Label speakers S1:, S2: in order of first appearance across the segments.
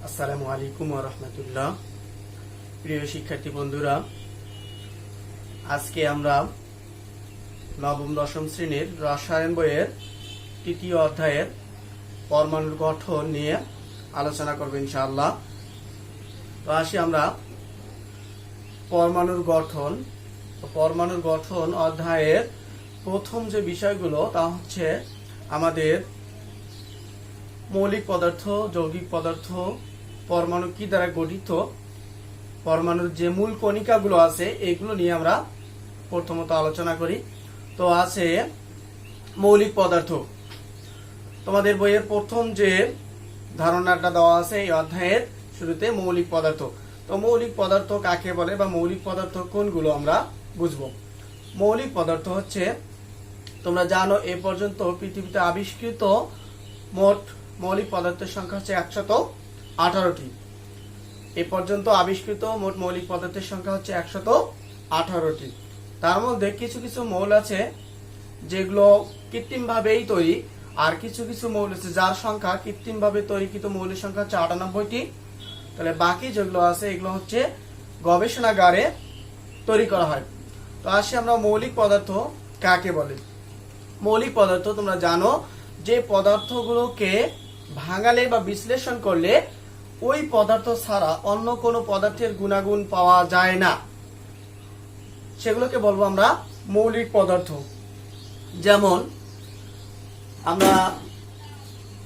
S1: আসসালামু আলাইকুম ওয়া রাহমাতুল্লাহ। প্রিয় শিক্ষার্থী বন্ধুরা, আজকে আমরা নবম দশম শ্রেণীর রসায়ন বইয়ের তৃতীয় অধ্যায়ের পরমাণুর গঠন নিয়ে আলোচনা করব ইনশাআল্লাহ। তো আসি আমরা পরমাণুর গঠন অধ্যায়ের প্রথম যে বিষয়গুলো তা হচ্ছে আমাদের মৌলিক পদার্থ, যৌগিক পদার্থ, পরমাণু কি দ্বারা গঠিত, পরমাণুর যে মূল কণিকাগুলো আছে এগুলো নিয়ে আমরা প্রথমত আলোচনা করি। তো আছে মৌলিক পদার্থ। তোমাদের বইয়ের প্রথম যে ধারণাটা দেওয়া আছে এই অধ্যায়ের শুরুতে মৌলিক পদার্থ। তো মৌলিক পদার্থ কাকে বলে বা মৌলিক পদার্থ কোনগুলো আমরা বুঝবো। মৌলিক পদার্থ হচ্ছে, তোমরা জানো এ পর্যন্ত পৃথিবীতে আবিষ্কৃত মোট মৌলিক পদার্থের সংখ্যা হচ্ছে 118টি। এ পর্যন্ত আবিষ্কৃত মোট মৌলিক পদার্থের সংখ্যা হচ্ছে 118টি। তার মধ্যে কিছু কিছু মৌল আছে যেগুলো কৃত্রিমভাবেই তৈরি, আর কিছু কিছু মৌল আছে যার সংখ্যা কৃত্রিমভাবে তৈরিকৃত মৌলের সংখ্যা হচ্ছে 98টি। তাহলে বাকি যেগুলো আছে এগুলো হচ্ছে গবেষণাগারে তৈরি করা হয়। তো আসি আমরা মৌলিক পদার্থ কাকে বলে। মৌলিক পদার্থ তোমরা জানো যে পদার্থগুলোকে ভাঙালে বা বিশ্লেষণ করলে ওই পদার্থ ছাড়া অন্য কোনো পদার্থের গুণাগুণ পাওয়া যায় না, সেগুলোকে বলবো আমরা মৌলিক পদার্থ। যেমন আমরা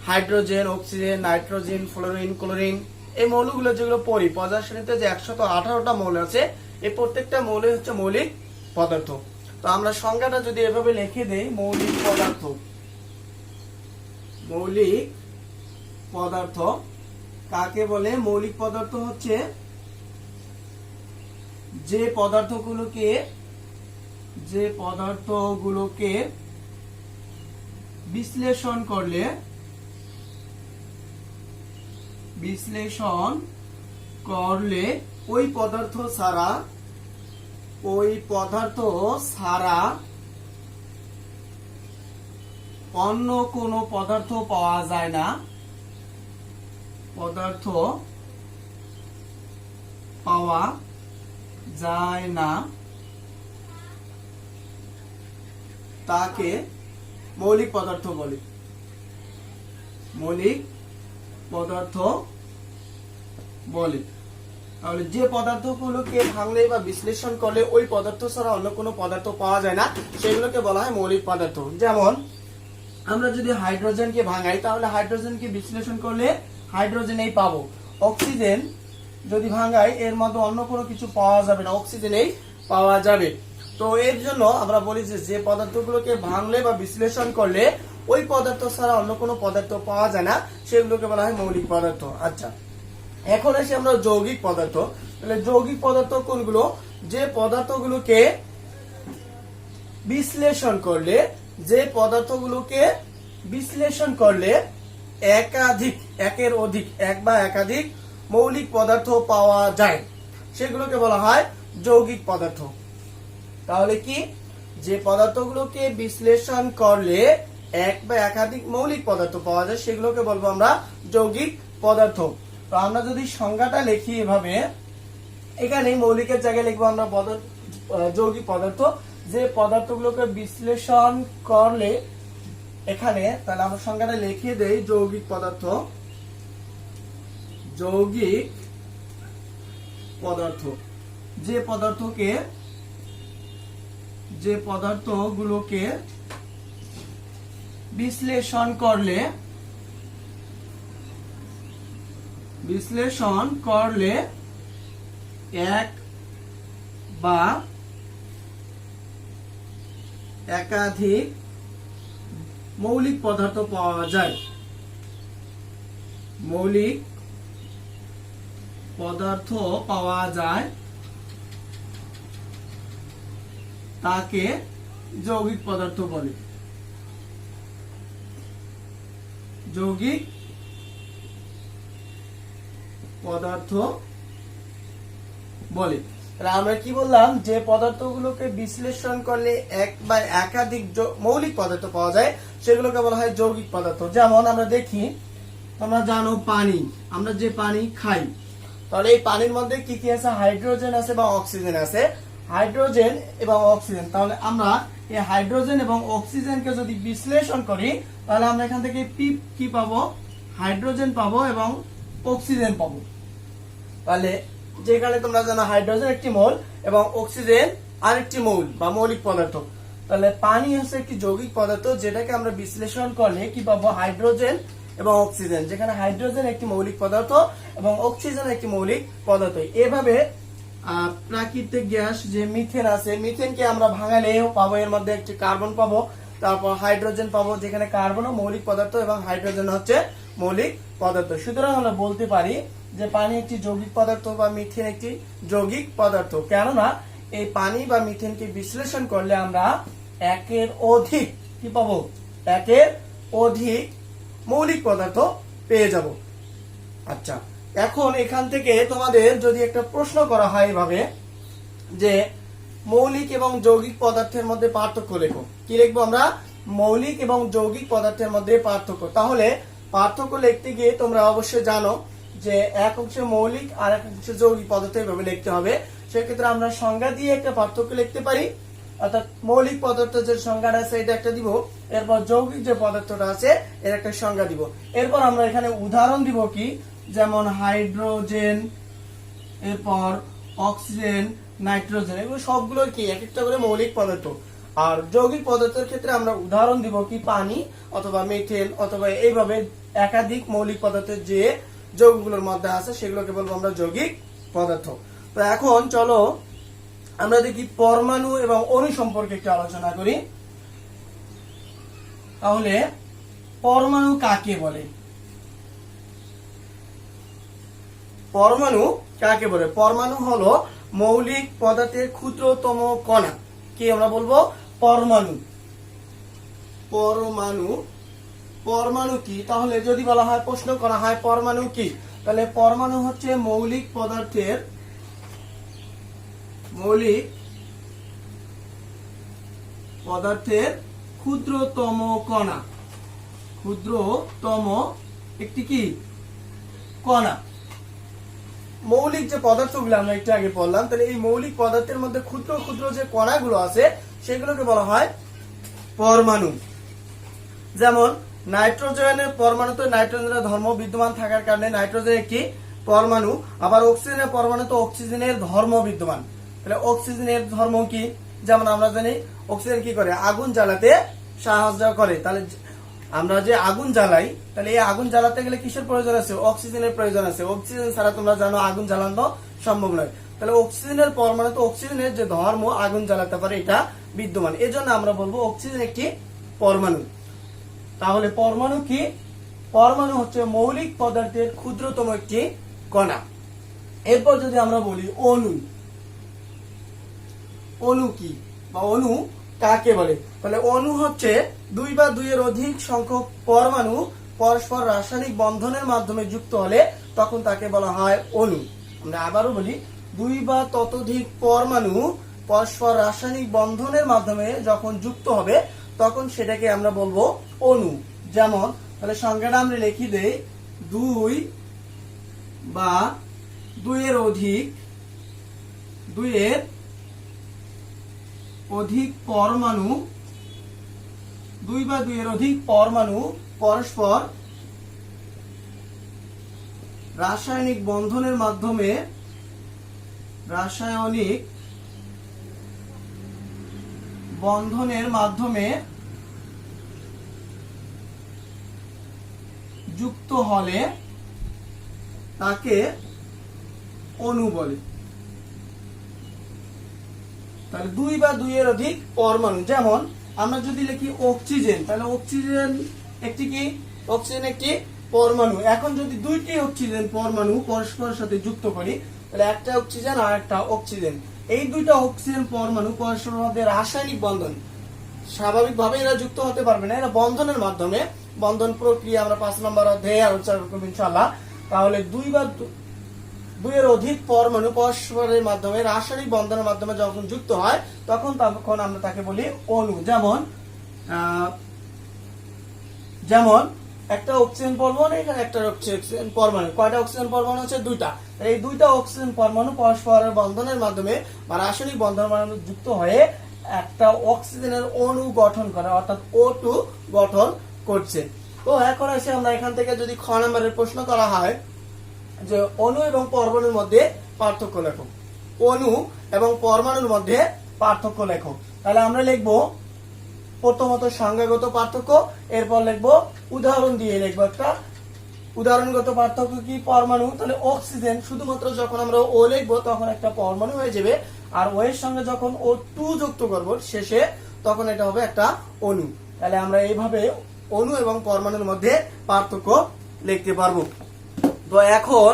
S1: hydrogen, oxygen, nitrogen, fluorine, chlorine এই মৌলগুলো যেগুলো পড়ি, পদার্থ শ্রেণীতে যে 118টা মৌল আছে এই প্রত্যেকটা মৌলই হচ্ছে মৌলিক পদার্থ। তো আমরা সংজ্ঞাটা যদি এভাবে লিখে দেই, মৌলিক পদার্থ, মৌলিক পদার্থ কাকে বলে? মৌলিক পদার্থ হচ্ছে যে পদার্থগুলোকে বিশ্লেষণ করলে ওই পদার্থ ছাড়া অন্য কোনো পদার্থ পাওয়া যায় না, তাকে মৌলিক পদার্থ বলে। তাহলে যে পদার্থগুলোকে ভাঙলে বা বিশ্লেষণ করলে ওই পদার্থ ছাড়া অন্য কোনো পদার্থ পাওয়া যায় না সেগুলোকে বলা হয় মৌলিক পদার্থ। যেমন আমরা যদি হাইড্রোজেনকে ভাঙাই তাহলে হাইড্রোজেনকে বিশ্লেষণ করলে হাইড্রোজেনেই পাবো। অক্সিজেন যদি ভাঙাই এর মধ্যে অন্য কোনো কিছু পাওয়া যাবে না, অক্সিজেনেই পাওয়া যাবে। তো এর জন্য আমরা বলি যে পদার্থগুলোকে ভাঙলে বা বিশ্লেষণ করলে ওই পদার্থ ছাড়া অন্য কোনো পদার্থ পাওয়া যায় না সেগুলোকে বলা হয় মৌলিক পদার্থ। আচ্ছা, এখন আসি আমরা যৌগিক পদার্থ। তাহলে যৌগিক পদার্থ কোনগুলো? যে পদার্থগুলোকে বিশ্লেষণ করলে এক বা একাধিক মৌলিক পদার্থ পাওয়া যায় সেগুলোকে বলা হয় যৌগিক পদার্থ। তাহলে কি? যে পদার্থগুলোকে বিশ্লেষণ করলে এক বা একাধিক মৌলিক পদার্থ পাওয়া যায় সেগুলোকে বলবো আমরা যৌগিক পদার্থ। তো আমরা যদি সংজ্ঞাটা লিখি এভাবে, এখানে মৌলিকের জায়গায় লিখবো আমরা যৌগিক পদার্থ। যে পদার্থগুলোকে বিশ্লেষণ করলে, এখানে তাহলে আমরা সংজ্ঞাটা লিখে দেই যৌগিক পদার্থ। যে পদার্থগুলোকে বিশ্লেষণ করলে এক বা একাধিক মৌলিক পদার্থ পাওয়া যায়, তাকে যৌগিক পদার্থ বলে। আমরা কি বললাম? যে পদার্থগুলোকে বিশ্লেষণ করলে এক বা একাধিক মৌলিক পদার্থ পাওয়া যায় সেগুলোকে বলা হয় যৌগিক পদার্থ। যেমন আমরা দেখি তোমরা জানো পানি, আমরা যে পানি খাই, তাহলে এই পানির মধ্যে কি কি আছে? হাইড্রোজেন আছে বা অক্সিজেন আছে। হাইড্রোজেন এবং অক্সিজেন, তাহলে আমরা এই হাইড্রোজেন এবং অক্সিজেনকে যদি বিশ্লেষণ করি তাহলে আমরা এখান থেকে কি পাবো? হাইড্রোজেন পাবো এবং অক্সিজেন পাবো। তাহলে যেখানে তোমরা জানো হাইড্রোজেন একটি মৌল এবং অক্সিজেন আরেকটি মৌল বা মৌলিক পদার্থ, তাহলে পানি হচ্ছে একটি যৌগিক পদার্থ যেটাকে আমরা বিশ্লেষণ করলে কি পাবো? হাইড্রোজেন এবং অক্সিজেন, যেখানে হাইড্রোজেন একটি মৌলিক পদার্থ এবং অক্সিজেন একটি মৌলিক পদার্থ। এভাবে প্রাকৃতিক গ্যাস যে মিথেন আছে, মিথেনকে আমরা ভাঙালেও পাবো, এর মধ্যে একটি কার্বন পাবো, তারপর হাইড্রোজেন পাবো, যেখানে কার্বনও মৌলিক পদার্থ এবং হাইড্রোজেন হচ্ছে মৌলিক পদার্থ। সুতরাং আমরা বলতে পারি যে পানি একটি যৌগিক পদার্থ বা মিথেন একটি যৌগিক পদার্থ, কেননা এই পানি বা মিথেনকে বিশ্লেষণ করলে আমরা একের অধিক কি পাবো? একের অধিক মৌলিক পদার্থ পেয়ে যাব। আচ্ছা, এখন এখান থেকে তোমাদের যদি একটা প্রশ্ন করা হয় এভাবে যে মৌলিক এবং যৌগিক পদার্থের মধ্যে পার্থক্য লেখো, কি লিখবো আমরা? মৌলিক এবং যৌগিক পদার্থের মধ্যে পার্থক্য। তাহলে পার্থক্য লিখতে গিয়ে তোমরা অবশ্যই জানো যে এক অংশে মৌলিক আর এক অংশে যৌগিক পদার্থ এভাবে লিখতে হবে। সেক্ষেত্রে আমরা সংজ্ঞা দিয়ে একটা পার্থক্য লিখতে পারি, অর্থাৎ মৌলিক পদার্থ যে সংজ্ঞাটা আছে এটা একটা দিব, এরপর যৌগিক যে পদার্থটা আছে এর একটা সংজ্ঞা দিব, এরপর আমরা এখানে উদাহরণ দিব কি, যেমন হাইড্রোজেন, এরপর অক্সিজেন, নাইট্রোজেন, এগুলো সবগুলো কি এক একটা করে মৌলিক পদার্থ। আর যৌগিক পদার্থের ক্ষেত্রে আমরা উদাহরণ দিব কি, পানি অথবা মিথেন অথবা এইভাবে একাধিক মৌলিক পদার্থের যে যৌগগুলোর মধ্যে আছে সেগুলোকে বলবো আমরা যৌগিক পদার্থ। তো এখন চলো আমরা দেখি পরমাণু এবং অণু সম্পর্কে একটু আলোচনা করি। তাহলে পরমাণু কাকে বলে? পরমাণু কাকে বলে? পরমাণু হলো মৌলিক পদার্থের ক্ষুদ্রতম কণা, কি আমরা বলবো? পরমাণু। পরমাণু, পরমাণু কি? তাহলে যদি বলা হয়, প্রশ্ন করা হয় পরমাণু কি, তাহলে পরমাণু হচ্ছে মৌলিক পদার্থের ক্ষুদ্রতম কণা, ক্ষুদ্রতম একটি কি কণা। মৌলিক যে পদার্থগুলো আমরা একটু আগে পড়লাম, তাহলে এই মৌলিক পদার্থের মধ্যে ক্ষুদ্র ক্ষুদ্র যে কণাগুলো আছে সেগুলোকে বলা হয় পরমাণু। যেমন নাইট্রোজেনের পরমাণুতে নাইট্রোজেনের ধর্ম বিদ্যমান থাকার কারণে নাইট্রোজেন একটি পরমাণু, আবার অক্সিজেনের পরমাণুতে অক্সিজেনের ধর্ম বিদ্যমান। তাহলে অক্সিজেনের ধর্ম কি? যেমন আমরা জানি অক্সিজেন কি করে? আগুন জ্বালাতে সাহায্য করে। তাহলে আমরা যে আগুন জ্বালাই, তাহলে এই আগুন জ্বালাতে গেলে কিসের প্রয়োজন আছে? অক্সিজেনের প্রয়োজন আছে। অক্সিজেন ছাড়া তোমরা জানো আগুন জ্বালানো সম্ভব নয়। তাহলে অক্সিজেনের পরমাণুতে অক্সিজেনের যে ধর্ম আগুন জ্বালাতে পারে এটা বিদ্যমান, এজন্য আমরা বলবো অক্সিজেন একটি পরমাণু। তাহলে পরমাণু কি? পরমাণু হচ্ছে মৌলিক পদার্থের ক্ষুদ্রতম একটি কণা। এরপর যদি আমরা বলি অণু, অণু কি বা অণু কাকে বলে? তাহলে অণু হচ্ছে দুই বা দুইয়ের অধিক সংখ্যক পরমাণু পরস্পর রাসায়নিক বন্ধনের মাধ্যমে যুক্ত হলে তখন তাকে বলা হয় অণু। আমরা আবারও বলি, দুই বা ততোধিক পরমাণু পরস্পর রাসায়নিক বন্ধনের মাধ্যমে যখন যুক্ত হবে তখন সেটাকে আমরা বলবো অণু। যেমন তাহলে সংজ্ঞাটা আমরা লিখি দেই, দুই বা দুইয়ের অধিক পরমাণু, দুই বা দুইয়ের অধিক পরমাণু পরস্পর রাসায়নিক বন্ধনের মাধ্যমে যুক্ত হলে তাকে অণু বলে। তাহলে দুই বা দুইয়ের অধিক পরমাণু, যেমন আমরা যদি লিখি অক্সিজেন, তাহলে অক্সিজেন একটি কি? অক্সিজেন একটি পরমাণু। এখন যদি দুইটি অক্সিজেন পরমাণু পরস্পরের সাথে যুক্ত করি, তাহলে একটা অক্সিজেন আর একটা অক্সিজেন, এই দুইটা অক্সিজেন পরমাণু পরস্পরের মধ্যে রাসায়নিক বন্ধন, স্বাভাবিকভাবে এরা যুক্ত হতে পারবে না, এরা বন্ধনের মাধ্যমে, বন্ধন প্রক্রিয়া আমরা 5 নম্বর অধ্যায়ে আলোচনা করব ইনশাআল্লাহ। তাহলে দুই বা দুইয়ের অধিক পরমাণু পরস্পরের মাধ্যমে রাসায়নিক বন্ধনের মাধ্যমে যখন যুক্ত হয় তখন আমরা তাকে বলি অণু। যেমন একটা অক্সিজেন পরমাণু, এখানে একটা অক্সিজেন পরমাণু। কয়টা অক্সিজেন পরমাণু হচ্ছে? দুইটা। এই দুইটা অক্সিজেন পরমাণু পরস্পরের বন্ধনের মাধ্যমে বা রাসায়নিক বন্ধনের মাধ্যমে যুক্ত হয়ে একটা অক্সিজেনের অণু গঠন করে, অর্থাৎ O2 গঠন করছে। তো এখন এসে আমরা এখান থেকে যদি খ নম্বরের প্রশ্ন করা হয় যে অণু এবং পরমাণুর মধ্যে পার্থক্য লেখো, অণু এবং পরমাণুর মধ্যে পার্থক্য লেখো, তাহলে আমরা লিখবো প্রথমত সংজ্ঞাগত পার্থক্য, এরপর লিখবো উদাহরণ দিয়ে লিখবো একটা উদাহরণগত পার্থক্য কি? পরমাণু, তাহলে অক্সিজেন শুধুমাত্র যখন আমরা ও লিখবো তখন একটা পরমাণু হয়ে যাবে, আর ও এর সঙ্গে যখন O2 যুক্ত করব শেষে তখন এটা হবে একটা অণু। তাহলে আমরা এইভাবে অণু এবং পরমাণুর মধ্যে পার্থক্য লিখতে পারবো। তো এখন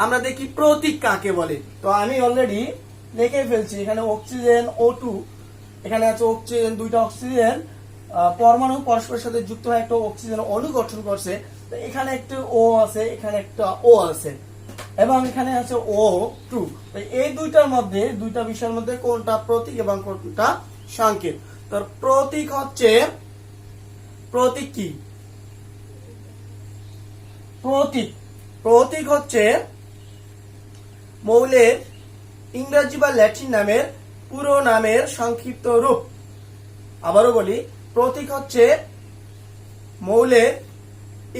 S1: আমরা দেখি প্রতীক কাকে বলে। তো আমি অলরেডি লিখে ফেলছি, এখানে অক্সিজেন O2, এখানে আছে অক্সিজেন, দুইটা অক্সিজেন পরমাণু পরস্পরের সাথে যুক্ত হয়ে একটা অক্সিজেন অণু গঠন করছে। তো এখানে একটা ও আছে, এখানে একটা ও আছে, এবং এখানে আছে O2। তো এই দুইটার মধ্যে, দুইটা বিষয়ের মধ্যে কোনটা প্রতীক এবং কোনটা সংকেত? তো প্রতীক হচ্ছে, প্রতীক কি? প্রতীক হচ্ছে মৌলের ইংরেজি বা ল্যাটিন নামের পুরো নামের সংক্ষিপ্ত রূপ। আবারও বলি, প্রতীক হচ্ছে মৌলের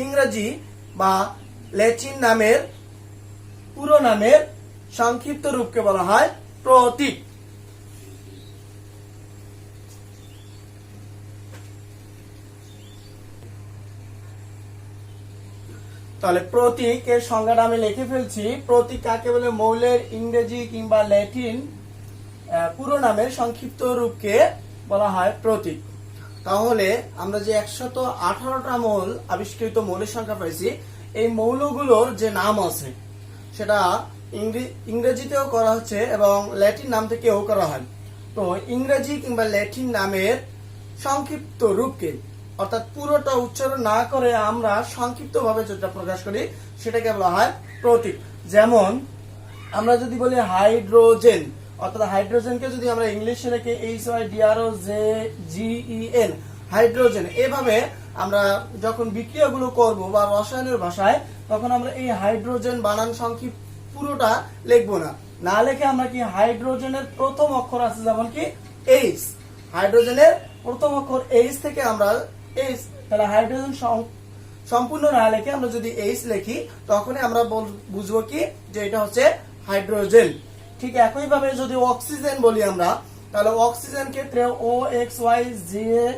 S1: ইংরেজি বা ল্যাটিন নামের পুরো নামের সংক্ষিপ্ত রূপকে বলা হয় প্রতীক। তাহলে প্রতীক এর সংজ্ঞাটা আমি লিখে ফেলছি। প্রতীক কাকে বলে? মৌলের ইংরেজি কিংবা ল্যাটিন পুরো নামের সংক্ষিপ্ত রূপকে বলা হয় প্রতীক। তাহলে আমরা যে 118টা মৌল আবিষ্কৃত মৌলের সংখ্যা পাইছি, এই মৌলগুলোর যে নাম আছে সেটা ইংরেজিতেও করা হচ্ছে এবং ল্যাটিন নাম থেকেও করা হয়। তো ইংরেজি কিংবা ল্যাটিন নামের সংক্ষিপ্ত রূপকে, অর্থাৎ পুরোটা উচ্চারণ না করে আমরা সংক্ষিপ্ত ভাবে যেটা প্রকাশ করি সেটাকে বলা হয় প্রতীক। যেমন আমরা যদি বলি হাইড্রোজেন, অর্থাৎ হাইড্রোজেনকে যদি আমরা ইংলিশে লিখি HYDROGEN, হাইড্রোজেন, এভাবে আমরা যখন বিক্রিয়াগুলো করব বা রসায়নের ভাষায়, তখন আমরা এই হাইড্রোজেন বানান সংক্ষিপ্ত পুরোটা লিখবো না। না লিখে আমরা কি হাইড্রোজেনের প্রথম অক্ষর আছে যেমন কি H, হাইড্রোজেনের প্রথম অক্ষর H থেকে আমরা H, তাহলে হাইড্রোজেন সম্পূর্ণ না লিখে আমরা যদি H লিখি তখনই আমরা বুঝবো কি যে এটা হচ্ছে হাইড্রোজেন। ঠিক একই ভাবে যদি অক্সিজেন বলি আমরা, তাহলে অক্সিজেন ক্ষেত্রে OXYGEN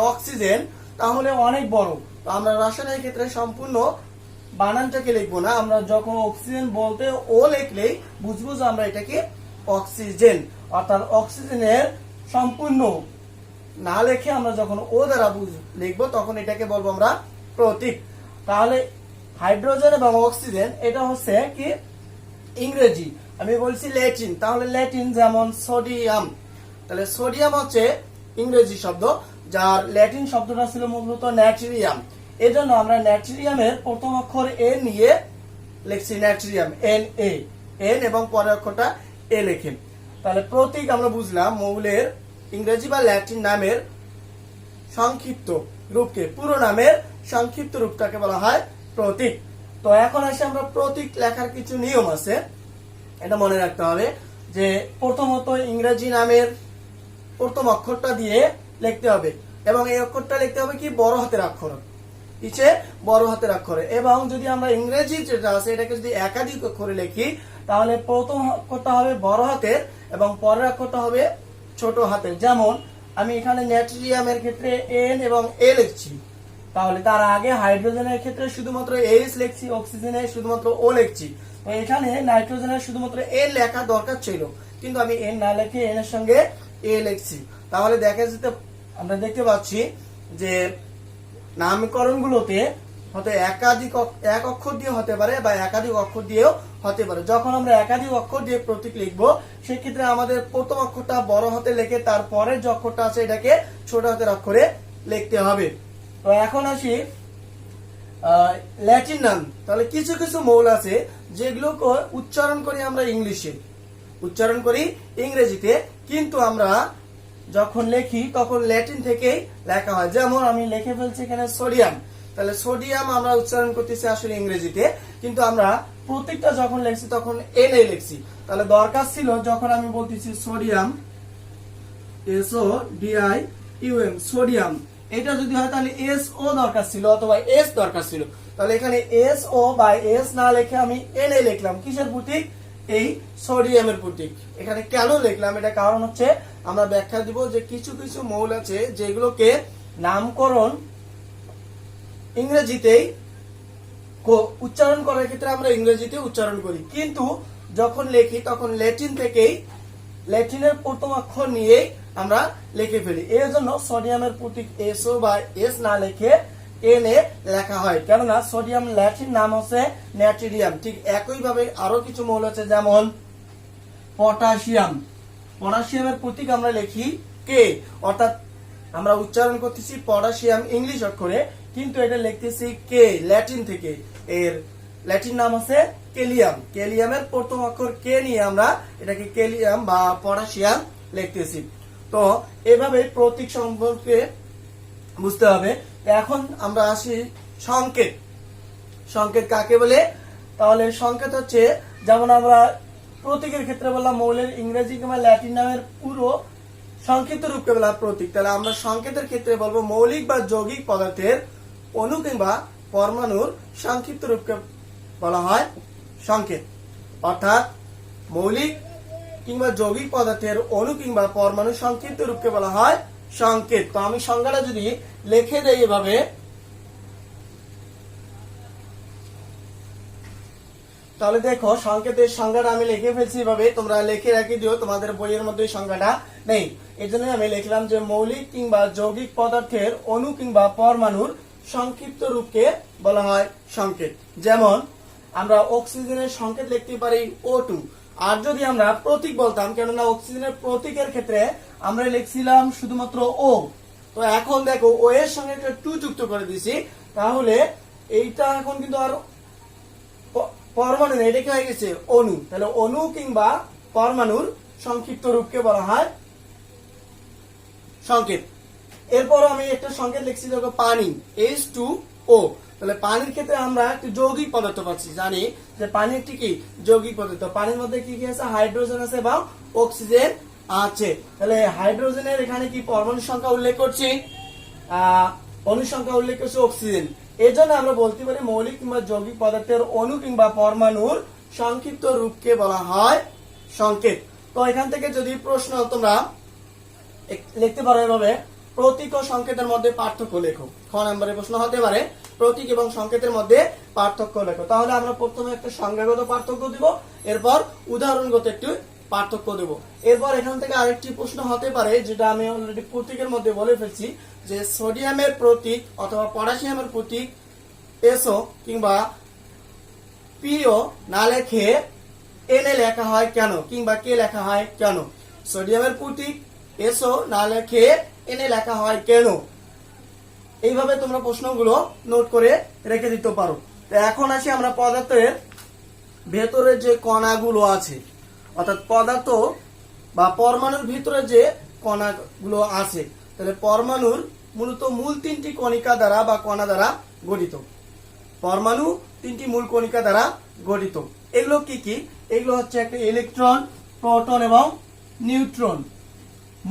S1: অক্সিজেন, তাহলে অনেক বড়। তো আমরা রসায়নের ক্ষেত্রে সম্পূর্ণ বানানটাকে লিখবো না, আমরা যখন অক্সিজেন বলতে ও লিখলেই বুঝবো যে আমরা এটাকে অক্সিজেন, অর্থাৎ অক্সিজেনের সম্পূর্ণ না লিখে আমরা যখন ও দ্বারা লিখবো তখন এটাকে বলবো আমরা প্রতীক। তাহলে হাইড্রোজেন এবং অক্সিজেন এটা হচ্ছে কি ইংরেজি, আমি বলছি ল্যাটিন, তাহলে ল্যাটিন যেমন সোডিয়াম, তাহলে সোডিয়াম হচ্ছে ইংরেজি শব্দ, যার ল্যাটিন শব্দটা ছিল মূলত ন্যাট্রিয়াম। এজন্য আমরা ন্যাট্রিয়ামের প্রথম অক্ষর এ নিয়ে লিখছি ন্যাট্রিয়াম, NA, N এবং পরের অক্ষরটা এ লিখে। তাহলে প্রতীক আমরা বুঝলাম মৌলের ইংরেজি বা ল্যাটিন নামের সংক্ষিপ্ত রূপকে, পুরো নামের সংক্ষিপ্ত রূপটাকে বলা হয় প্রতীক। তো এখন আসি আমরা প্রতীক লেখার কিছু নিয়ম আছে, এটা মনে রাখতে হবে যে প্রথমত ইংরেজি নামের প্রথম অক্ষরটা দিয়ে লিখতে হবে, এবং এই অক্ষরটা লিখতে হবে কি বড় হাতের অক্ষর, নিচে বড় হাতের অক্ষরে। এবং যদি আমরা ইংরেজি যেটা আছে এটাকে যদি একাধিক অক্ষরে লিখি তাহলে প্রথম অক্ষরটা হবে বড় হাতের এবং পরের অক্ষরটা হবে ছোট হাতের। যেমন আমি এখানে ন্যাট্রিয়ামের ক্ষেত্রে N এবং A লিখছি, তাহলে তার আগে হাইড্রোজেনের ক্ষেত্রে শুধুমাত্র H লিখছি, অক্সিজেনের শুধুমাত্র O লিখছি। তো এখানে নাইট্রোজেনের শুধুমাত্র N লেখা দরকার ছিল, কিন্তু আমি N না লিখে N এর সঙ্গে A লিখছি। তাহলে দেখা যেতে আমরা দেখতে পাচ্ছি যে নামকরণগুলোতে হয়তো এক অক্ষর দিয়ে হতে পারে বা একাধিক অক্ষর দিয়েও হতে পারে। যখন আমরা একাধিক অক্ষর দিয়ে প্রতীক লিখবো সেক্ষেত্রে আমাদের প্রথম অক্ষরটা বড় হাতে লিখে তারপরে যে অক্ষরটা আছে এটাকে ছোট হাতের অক্ষরে লিখতে হবে। তো এখন আসি ল্যাটিন নাম। তাহলে কিছু কিছু মৌল আছে যেগুলোকে উচ্চারণ করি আমরা ইংলিশে, উচ্চারণ করি ইংরেজিতে, কিন্তু আমরা যখন লিখি তখন ল্যাটিন থেকেই লেখা হয়। যেমন আমি লিখে ফেলছি এখানে সোডিয়াম, তাহলে সোডিয়াম আমরা উচ্চারণ করতেছি আসলে ইংরেজিতে, কিন্তু আমরা প্রত্যেকটা যখন লিখছি তখন এন এ লিখছি। তাহলে দরকার ছিল যখন আমি বলতেছি সোডিয়াম, SODIUM, সোডিয়াম, এটা যদি হয় তাহলে SO দরকার ছিল অথবা S দরকার ছিল। তাহলে এখানে SO বা S না লিখে আমি Na লিখলাম। কিসের প্রতীক? এই সোডিয়ামের প্রতীক। এখানে কেন লিখলাম এটা কারণ হচ্ছে আমরা ব্যাখ্যা দিব যে কিছু কিছু মৌল আছে যেগুলোকে নামকরণ ইংরেজিতেই উচ্চারণ করার ক্ষেত্রে আমরা ইংরেজিতে উচ্চারণ করি, কিন্তু যখন লিখি তখন ল্যাটিন থেকেই ল্যাটিনের প্রথম অক্ষর নিয়ে আমরা লিখে ফেলি। এর জন্য সোডিয়ামের প্রতীক SO বা S না লিখে Na লেখা হয়, কেননা সোডিয়াম ল্যাটিন নাম হচ্ছে ন্যাট্রিয়াম। ঠিক একইভাবে আরো কিছু মৌল আছে যেমন পটাশিয়াম, পটাশিয়ামের প্রতীক আমরা লিখি K, অর্থাৎ আমরা উচ্চারণ করতেছি পটাশিয়াম ইংলিশ অক্ষরে, কিন্তু এটা লিখতেছি কে ল্যাটিন থেকে। এর ল্যাটিন নাম আছে কেলিয়াম। কেলিয়ামের প্রথম অক্ষর কে নিয়ে আমরা এটাকে কেলিয়াম বা পটাশিয়াম লিখতেছি। তো এভাবে প্রতীক সম্পর্কে বুঝতে হবে। এখন আমরা আসি সংকেত। সংকেত কাকে বলে? তাহলে সংকেত হচ্ছে যেমন আমরা প্রতীকের ক্ষেত্রে বললাম মৌলের ইংরেজি কিংবা ল্যাটিন নামের পুরো সংক্ষিপ্ত রূপকে বলা প্রতীক। তাহলে আমরা সংকেতের ক্ষেত্রে বলবো মৌলিক বা যৌগিক পদার্থের অণু কিংবা পরমাণুর সংক্ষিপ্ত রূপকে বলা হয় সংকেত। অর্থাৎ মৌলিক কিংবা যৌগিক পদার্থের অণু কিংবা পরমাণুর সংক্ষিপ্ত রূপকে বলা হয় সংকেত। তো আমি সংজ্ঞাটা যদি লিখে দেই এভাবে, তাহলে দেখো সংকেতের সংজ্ঞাটা আমি লিখে ফেলছি এভাবে, তোমরা লিখে রাখি দিও, তোমাদের বইয়ের মধ্যে সংজ্ঞাটা নেই। এই জন্য আমি লিখলাম যে মৌলিক কিংবা যৌগিক পদার্থের অণু কিংবা পরমাণুর সংক্ষিপ্ত রূপকে বলা হয় সংকেত। যেমন আমরা অক্সিজেনের সংকেত লিখতে পারি O2, আর যদি আমরা প্রতীক বলতাম, কেননা অক্সিজেনের প্রতীকের ক্ষেত্রে আমরা লিখছিলাম শুধুমাত্র O, তো এখন দেখো O এর সঙ্গে একটা 2 যুক্ত করে দিছি, তাহলে এইটা এখন কিন্তু আর পরমাণু নেই, এটা কি হয়ে গেছে অণু। তাহলে অণু কিংবা পরমাণুর সংক্ষিপ্ত রূপকে বলা হয় সংকেত। এরপর আমি একটা সংকেত লিখছি দেখো পানি, H2O। তাহলে পানির ক্ষেত্রে আমরা একটি যৌগিক পদার্থ পাচ্ছি, জানি যে পানি একটি কি যৌগিক পদার্থ। পানির মধ্যে কি কি আছে? হাইড্রোজেন আছে এবং অক্সিজেন আছে। তাহলে হাইড্রোজেনের এখানে কি পরমাণুর সংখ্যা উল্লেখ করছি, অণুর সংখ্যা উল্লেখ করছে অক্সিজেন। এই জন্য আমরা বলতে পারি মৌলিক কিংবা যৌগিক পদার্থের অণু কিংবা পরমাণুর সংক্ষিপ্ত রূপকে বলা হয় সংকেত। তো এখান থেকে যদি প্রশ্ন তোমরা লিখতে পারো এভাবে, প্রতীক ও সংকেতের মধ্যে পার্থক্য লেখো। খ নম্বরে প্রশ্ন হতে পারে প্রতীক এবং সংকেতের মধ্যে পার্থক্য লেখো। তাহলে আমরা প্রথমে একটা সংজ্ঞাগত পার্থক্য দিব, এরপর উদাহরণগত একটু পার্থক্য দেব। এরপর এখান থেকে আরেকটি প্রশ্ন হতে পারে, যেটা আমি অলরেডি প্রতীকের মধ্যে বলে ফেলছি, যে সোডিয়ামের প্রতীক অথবা পটাশিয়ামের প্রতীক SO কিংবা PO না লেখে Na লেখা হয় কেন, কিংবা কে লেখা হয় কেন? সোডিয়ামের প্রতীক SO না লেখে Na লেখা হয় কেন? এইভাবে তোমরা প্রশ্নগুলো নোট করে রেখে দিতে পারো। তো এখন আসি আমরা পদার্থের ভেতরে যে কণাগুলো আছে, অর্থাৎ পদার্থ বা পরমাণুর ভিতরে যে কণাগুলো আছে। তাহলে পরমাণুর মূলত মূল 3টি কণিকা দ্বারা বা কণা দ্বারা গঠিত। পরমাণু 3টি মূল কণিকা দ্বারা গঠিত। এগুলো কি কি? এগুলো হচ্ছে একটা ইলেকট্রন, প্রোটন এবং নিউট্রন।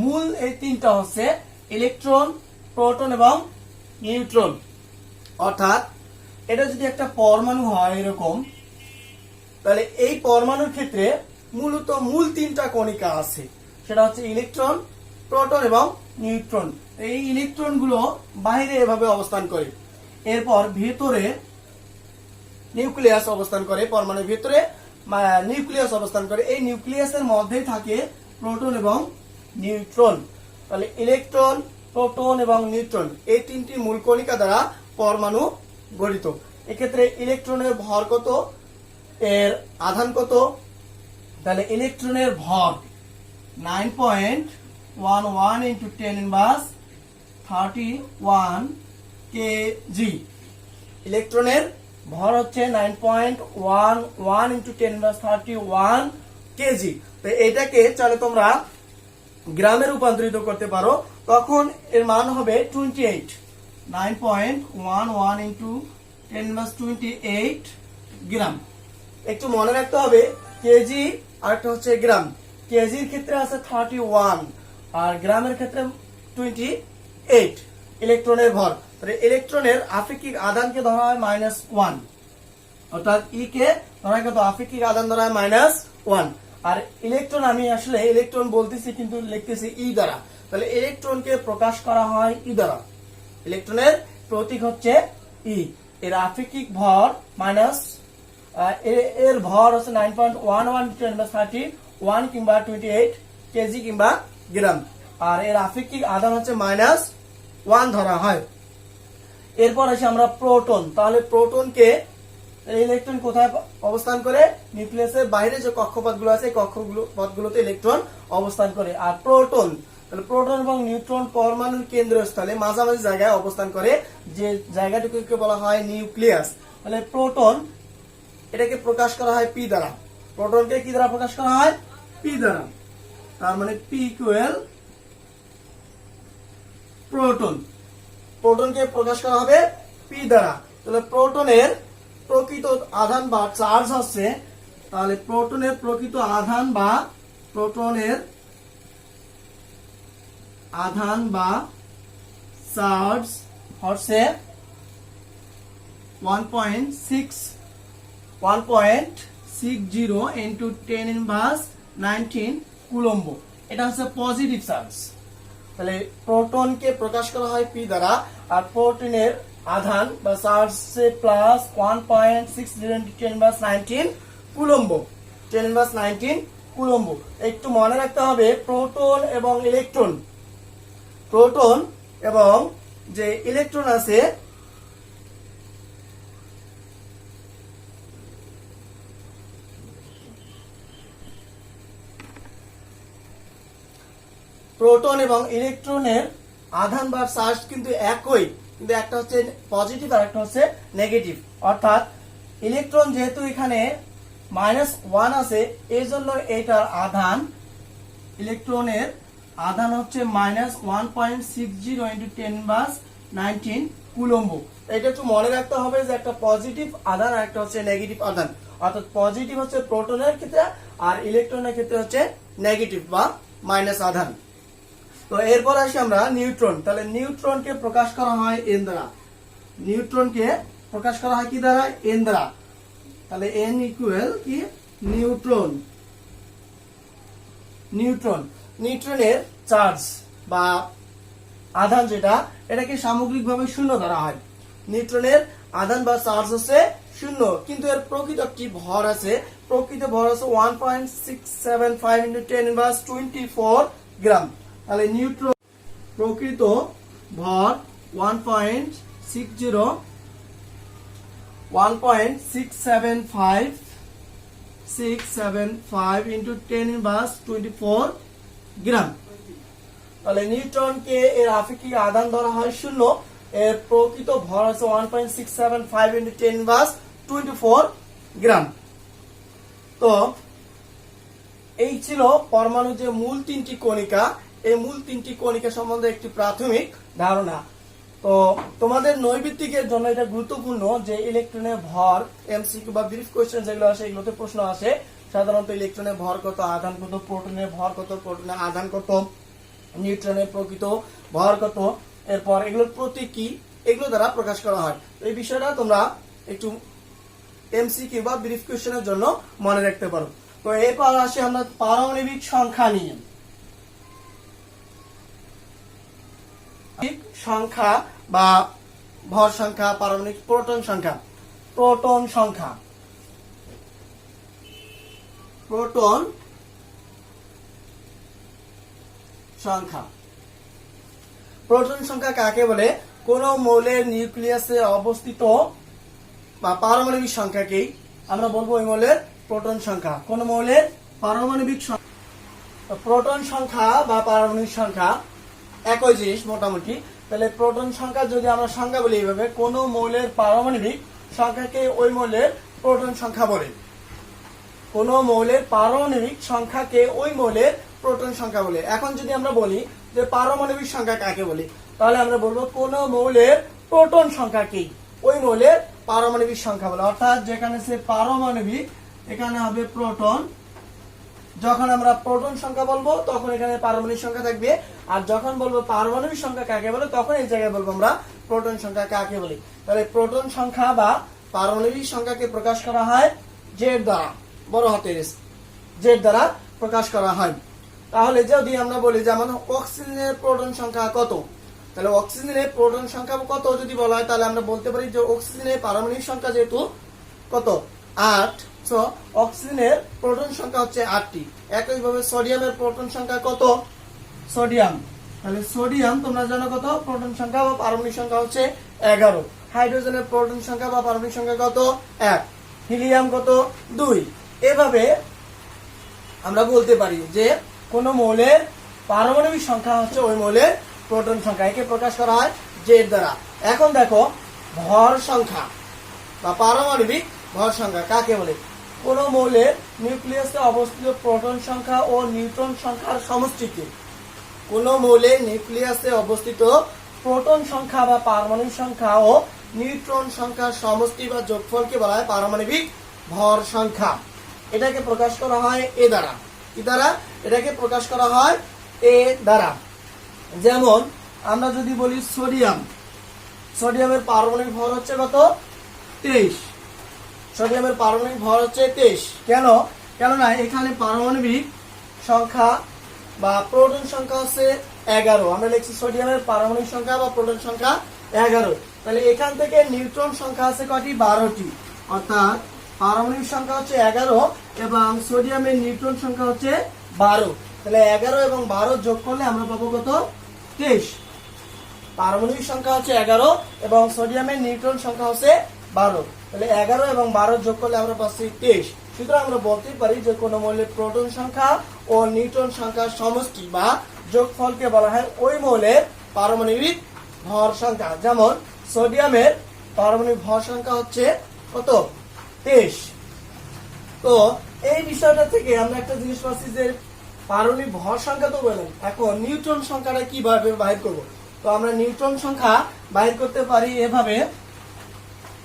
S1: মূল এই 3টা হচ্ছে ইলেকট্রন, প্রোটন এবং নিউট্রন। অর্থাৎ এটা যদি একটা পরমাণু হয় এরকম, তাহলে এই পরমাণুর ক্ষেত্রে মূলত মূল 3টা কণিকা আছে, সেটা হচ্ছে ইলেকট্রন, প্রোটন এবং নিউট্রন। এই ইলেকট্রন গুলো বাইরে এভাবে অবস্থান করে, এরপর ভেতরে নিউক্লিয়াস অবস্থান করে, পরমাণুর ভিতরে নিউক্লিয়াস অবস্থান করে। এই নিউক্লিয়াসের মধ্যে থাকে প্রোটন এবং নিউট্রন। তাহলে ইলেকট্রন, প্রোটন এবং নিউট্রন এই 3টি মূল কণিকা দ্বারা পরমাণু গঠিত। এক্ষেত্রে ইলেকট্রনের ভর কত, এর আধান কত? তাহলে ইলেকট্রনের ভর 9.11 into 10⁻31 kg। ইলেকট্রনের ভর হচ্ছে 9.11 into 10⁻31 kg। তো এটাকে চলে তোমরা গ্রামে রূপান্তরিত করতে পারো, তখন এর মান হবে 28, 9.11 ইন্টু 10⁻28 গ্রাম। একটু মনে রাখতে হবে কেজি আর একটা হচ্ছে গ্রাম। কেজির ক্ষেত্রে আছে 31 আর গ্রামের ক্ষেত্রে 28 ইলেকট্রনের ভর। তাহলে ইলেকট্রনের আপেক্ষিক আধানকে ধরা হয় -1, অর্থাৎ ই কে ধরা হয় কত, আপেক্ষিক আধান ধরা হয় -1। আর ইলেকট্রন, আমি আসলে ইলেকট্রন বলতেছি কিন্তু লিখতেছি ই দ্বারা, তাহলে ইলেকট্রনকে প্রকাশ করা হয় ই দ্বারা। ইলেকট্রনের প্রতীক হচ্ছে ই, এর আপেক্ষিক ভর মাইনাস, এর ভর হচ্ছে 9.11 10⁻31 কিংবা 28 কেজি কিংবা গ্রাম, আর এর আপেক্ষিক আধান হচ্ছে -1 ধরা হয়। এরপর আসি আমরা প্রোটন। তাহলে প্রোটনকে, ইলেকট্রন কোথায় অবস্থান করে, নিউক্লিয়াসের বাইরে যে কক্ষপথগুলো আছে এই কক্ষপথগুলোতে ইলেকট্রন অবস্থান করে। আর প্রোটন, তাহলে প্রোটন এবং নিউট্রন পরমাণুর কেন্দ্রস্থলে মাঝামাঝি জায়গায় অবস্থান করে, যে জায়গাটুকুকে বলা হয় নিউক্লিয়াস। তাহলে প্রোটন, এটাকে প্রকাশ করা হয় পি দ্বারা। প্রোটনকে কি দ্বারা প্রকাশ করা হয়, পি দ্বারা। তার মানে পি ইকুয়াল প্রোটন। প্রোটনকে প্রকাশ করা হবে পি দ্বারা। তাহলে প্রোটনের প্রকৃত আধান বা চার্জ হচ্ছে, তাহলে প্রোটনের প্রকৃত আধান বা চার্জ হচ্ছে 1.60 ইন্টু 10⁻19 কুলম্ব। এটা হচ্ছে পজিটিভ চার্জ। তাহলে প্রোটনকে প্রকাশ করা হয় পি দ্বারা, আর প্রোটনের আধান বা charge plus 1.60 into 10⁻19 coulomb, 10⁻19 coulomb. একটু মনে রাখতে হবে প্রোটন এবং ইলেকট্রন, প্রোটন এবং যে ইলেকট্রন আছে, প্রোটন এবং ইলেকট্রনের আধান বা চার্জ কিন্তু একই, কিন্তু একটা হচ্ছে পজিটিভ আর একটা হচ্ছে নেগেটিভ। অর্থাৎ ইলেকট্রন যেহেতু এখানে -1 আছে, এই জন্য এটার আধান, ইলেকট্রনের আধান হচ্ছে -1.60 ইন্টু 10⁻19 কুলম্ব। এটা একটু মনে রাখতে হবে যে একটা পজিটিভ আধান আর একটা হচ্ছে নেগেটিভ আধান। অর্থাৎ পজিটিভ হচ্ছে প্রোটনের ক্ষেত্রে আর ইলেকট্রনের ক্ষেত্রে হচ্ছে নেগেটিভ বা মাইনাস আধান। তো এরপর আসি আমরা নিউট্রন। তাহলে নিউট্রনকে প্রকাশ করা হয় এন দ্বারা। নিউট্রনকে প্রকাশ করা হয় কি দ্বারা, এন দ্বারা। তাহলে এন ইকুয়াল কি, নিউট্রন। নিউট্রনের চার্জ বা আধান যেটা, এটাকে সামগ্রিকভাবে 0 ধরা হয়। নিউট্রনের আধান বা চার্জ হচ্ছে 0, কিন্তু এর প্রকৃত কি ভর আছে, প্রকৃত ভর আছে 1.675 ইন্টু 10⁻24 গ্রাম। তাহলে নিউট্রন প্রকৃত ভর 1.675 ইন্টু 10⁻24 গ্রাম। তাহলে নিউট্রনকে এর আপেক্ষিক আধান ধরা হয় 0, এর প্রকৃত ভর আছে 1.675 ইন্টু 10⁻24 গ্রাম। তো এই ছিল পরমাণু যে মূল 3টি কণিকা, এই মূল 3টি কণিকা সম্বন্ধে একটি প্রাথমিক ধারণা। তো তোমাদের নৈবিত্তিকের জন্য এটা গুরুত্বপূর্ণ যে ইলেকট্রনের ভর, এমসিকিউ বা ব্রিফ কোশ্চেন যেগুলো আসে এগুলোতে প্রশ্ন আসে। সাধারণত ইলেকট্রনের ভর কত, আধান কত, প্রোটনের ভর কত, প্রোটনের আধান কত, নিউট্রনের প্রকৃত ভর কত, এরপর এগুলোর প্রতীক কি, এগুলো দ্বারা প্রকাশ করা হয়। এই বিষয়টা তোমরা একটু এমসিকিউ বা ব্রিফ কোশ্চেনের জন্য মনে রাখতে পারো। তো এরপর আসি আমরা পারমাণবিক সংখ্যা নিয়ে। সংখ্যা বা ভর সংখ্যা, পারমাণবিক প্রোটন সংখ্যা। প্রোটন সংখ্যা, প্রোটন সংখ্যা। প্রোটন সংখ্যা কাকে বলে? কোন মৌলের নিউক্লিয়াসে অবস্থিত বা পারমাণবিক সংখ্যাকেই আমরা বলবো ওই মৌলের প্রোটন সংখ্যা। কোন মৌলের পারমাণবিক সংখ্যা, প্রোটন সংখ্যা বা পারমাণবিক সংখ্যা একই জিনিস মোটামুটি। তাহলে প্রোটন সংখ্যা যদি আমরা সংখ্যা বলি এইভাবে, কোন মৌলের পারমাণবিক সংখ্যাকে ওই মৌলের প্রোটন সংখ্যা বলে। কোন মৌলের পারমাণবিক সংখ্যাকে ওই মৌলের প্রোটন সংখ্যা বলে। এখন যদি আমরা বলি যে পারমাণবিক সংখ্যা কাকে বলে, তাহলে আমরা বলবো কোন মৌলের প্রোটন সংখ্যা কি, ওই মৌলের পারমাণবিক সংখ্যা বলে। অর্থাৎ যেখানে সে পারমাণবিক, এখানে হবে প্রোটন। যখন আমরা প্রোটন সংখ্যা বলবো তখন এখানে পারমাণবিক সংখ্যা থাকবে, আর যখন বলবো পারমাণবিক সংখ্যা কাকে বলে তখন এই জায়গায় বলবো আমরা প্রোটন সংখ্যা কাকে বলি। তাহলে প্রোটন সংখ্যা বা পারমাণবিক সংখ্যাকে প্রকাশ করা হয় জেড দ্বারা, বড় হাতের জেড দ্বারা প্রকাশ করা হয়। তাহলে যদি আমরা বলি যেমন অক্সিজেনের প্রোটন সংখ্যা কত, তাহলে অক্সিজেনের প্রোটন সংখ্যা কত যদি বলা হয় তাহলে আমরা বলতে পারি যে অক্সিজেনের পারমাণবিক সংখ্যা যেহেতু কত 8, সো অক্সিজেনের প্রোটন সংখ্যা হচ্ছে 8টি। একইভাবে সোডিয়ামের প্রোটন সংখ্যা কত, সোডিয়াম, তাহলে সোডিয়াম তোমরা জানো কত প্রোটন সংখ্যা বা পারমাণবিক সংখ্যা হচ্ছে 11। হাইড্রোজেনের প্রোটন সংখ্যা বা পারমাণবিক সংখ্যা কত 1, হিলিয়াম কত 2। এভাবে আমরা বলতে পারি যে কোন মৌলের পারমাণবিক সংখ্যা হচ্ছে ওই মৌলের প্রোটন সংখ্যা, একে প্রকাশ করা হয় জেড দ্বারা। এখন দেখো ভর সংখ্যা বা পারমাণবিক ভর সংখ্যা কাকে বলে, কোন মৌলের নিউক্লিয়াসে অবস্থিত প্রোটন সংখ্যা ও নিউট্রন সংখ্যার সমষ্টিকে, কোন মৌলের নিউক্লিয়াসে অবস্থিত প্রোটন সংখ্যা বা পারমাণবিক সংখ্যা ও নিউট্রন সংখ্যার সমষ্টি বা যোগফলকে বলা হয় পারমাণবিক ভর সংখ্যা। এটাকে প্রকাশ করা হয় এ দ্বারা, কি দ্বারা, এটাকে প্রকাশ করা হয় এ দ্বারা। যেমন আমরা যদি বলি সোডিয়াম, সোডিয়ামের পারমাণবিক ভর হচ্ছে কত 23, সোডিয়ামের পারমাণবিক ভর হচ্ছে 23। কেন, কেননা এখানে পারমাণবিক সংখ্যা বা প্রোটন সংখ্যা হচ্ছে 11, আমরা লিখছি সোডিয়ামের পারমাণবিক সংখ্যা বা প্রোটন সংখ্যা 11। তাহলে এখান থেকে নিউট্রন সংখ্যা আছে কয়টি, 12টি। অর্থাৎ পারমাণবিক সংখ্যা হচ্ছে 11 এবং সোডিয়ামের নিউট্রন সংখ্যা হচ্ছে 12। তাহলে 11 এবং 12 যোগ করলে আমরা পাবো কত 23। পারমাণবিক সংখ্যা হচ্ছে 11 এবং সোডিয়ামের নিউট্রন সংখ্যা হচ্ছে 12, তাহলে 11 এবং 12 যোগ করলে আমরা পাচ্ছি 23। সুতরাং আমরা বলতে পারি যে কোন মৌলের প্রোটন সংখ্যা ও নিউট্রন সংখ্যার সমষ্টি বা যোগফলকে বলা হয় ওই মৌলের পারমাণবিক ভর সংখ্যা। যেমন সোডিয়ামের পারমাণবিক ভর সংখ্যা হচ্ছে কত 23। তো এই বিষয়টা থেকে আমরা একটা জিনিস পাচ্ছি যে পারমাণবিক ভর সংখ্যা তো বললাম, এখন নিউট্রন সংখ্যাটা কিভাবে বাইর করব। তো আমরা নিউট্রন সংখ্যা বাইর করতে পারি এভাবে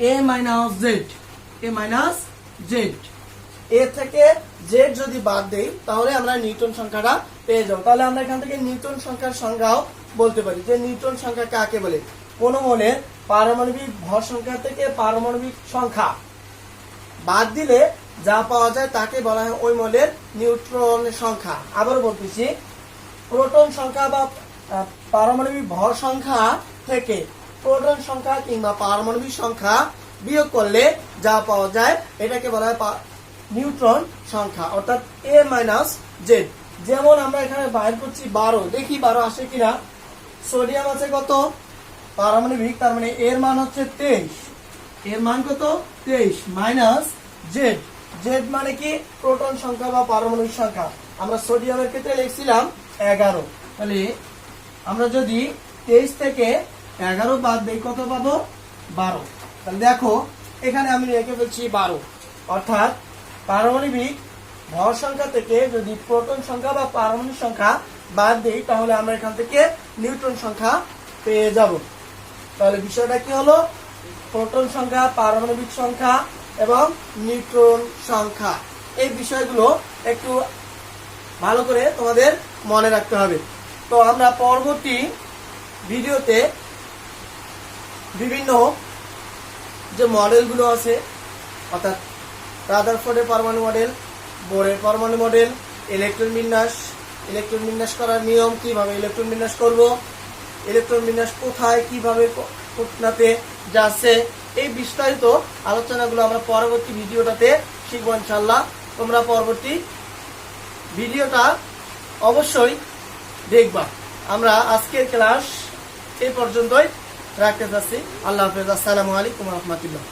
S1: a minus Z, a minus Z, A থেকে জেড যদি বাদ দেই তাহলে আমরা নিউটন সংখ্যাটা পেয়ে যাব। তাহলে আমরা এখান থেকে নিউটন সংখ্যার সংজ্ঞাও বলতে পারি যে নিউটন সংখ্যা কাকে বলে, কোন মৌলের পারমাণবিক ভর সংখ্যা থেকে পারমাণবিক সংখ্যা বাদ দিলে যা পাওয়া যায় তাকে বলা হয় ওই মৌলের নিউট্রন সংখ্যা। আবার বলতেছি, প্রোটন সংখ্যা বা পারমাণবিক ভর সংখ্যা থেকে প্রোটন সংখ্যা কিংবা পারমাণবিক সংখ্যা বিয়োগ করলে যা পাওয়া যায় এটাকে বলা হয় নিউট্রন সংখ্যা, অর্থাৎ a মাইনাস জেড। যেমন আমরা এখানে বাইর করছি 12, দেখি 12 আসে কিনা। সোডিয়াম আছে কত পারমাণবিক, তার মানে এর মান হচ্ছে 23, এর মান কত 23 মাইনাস জেড, জেড মানে কি প্রোটন সংখ্যা বা পারমাণবিক সংখ্যা। আমরা সোডিয়ামের ক্ষেত্রে লিখছিলাম 11, তাহলে আমরা যদি 23 থেকে 11 বাদ দেই কত পাবো 12। তাহলে দেখো এখানে আমি রেখে ফেলছি 12, অর্থাৎ পারমাণবিক ভর সংখ্যা থেকে যদি প্রোটন সংখ্যা বা পারমাণবিক সংখ্যা বাদ দেই তাহলে আমরা এখান থেকে নিউট্রন সংখ্যা পেয়ে যাব। তাহলে বিষয়টা কি হলো, প্রোটন সংখ্যা, পারমাণবিক সংখ্যা এবং নিউট্রন সংখ্যা, এই বিষয়গুলো একটু ভালো করে তোমাদের মনে রাখতে হবে। তো আমরা পরবর্তী ভিডিওতে বিভিন্ন যে মডেলগুলো আছে, অর্থাৎ রাদারফোর্ডের পরমাণু মডেল, বোরের পরমাণু মডেল, ইলেকট্রন বিন্যাস করার নিয়ম, কিভাবে ইলেকট্রন বিন্যাস করব, ইলেকট্রন বিন্যাস কোথায় কিভাবে ঘটনাতে যাচ্ছে, এই বিস্তারিত আলোচনাগুলো আমরা পরবর্তী ভিডিওটাতে শিখবো ইনশাআল্লাহ। তোমরা পরবর্তী ভিডিওটা অবশ্যই দেখবা। আমরা আজকের ক্লাস এই পর্যন্তই রাখতে চাচ্ছি। আল্লাহ হাফেজ। আসসালামু আলাইকুম ওয়া রাহমাতুল্লাহ।